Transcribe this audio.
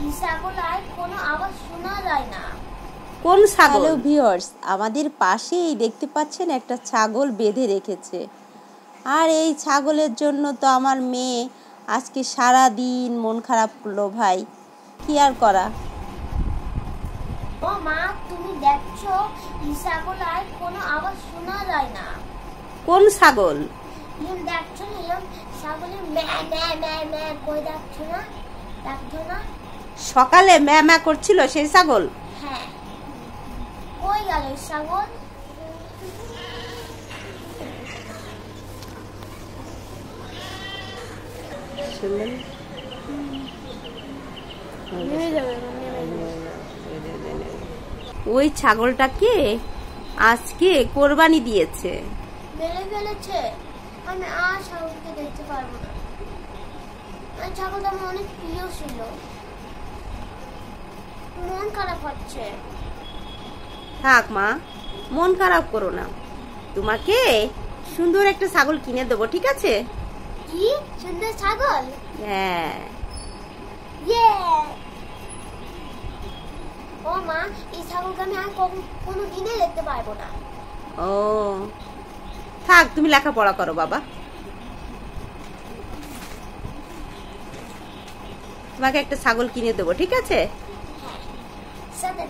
এই ছাগল আর কোনো আওয়াজ শোনা যায় না। কোন ছাগল? হ্যালো ভিউয়ার্স, আমাদের পাশেই দেখতে পাচ্ছেন একটা ছাগল বেঁধে রেখেছে। আর এই ছাগলের জন্য তো আমার মেয়ে আজকে সারা দিন মন খারাপ করলো ভাই, কি আর করা। ও মা, তুমি দেখছো এই ছাগল আর কোনো আওয়াজ শোনা যায় না। কোন ছাগল? দেখছো না ছাগলের ম্যা ম্যা ম্যা ম্যা কই দেখছো না? দেখছো না সকালে ম্যা ম্যা করছিল সেই ছাগল? হ্যাঁ, কই গেল এই ছাগল? ওই ছাগলটাকে আজকে কোরবানি দিয়েছে। মেরে ফেলেছে। আমি আর ছাগলকে দেখতে পারবো না। এই ছাগলটা আমার অনেক প্রিয় ছিল। মন খারাপ হচ্ছে। থাক মা, মন খারাপ করো না, তোমাকে সুন্দর একটা ছাগল কিনে দেবো, ঠিক আছে? কি সুন্দর ছাগল? হ্যাঁ। ও মা, এই ছাগলকে আমি আর কোনো দিনে দেখতে পারবো না। ও থাক, তুমি লেখাপড়া করো বাবা। তোমাকে একটা ছাগল কিনে দেবো, ঠিক আছে? হ্যাঁ, সাথে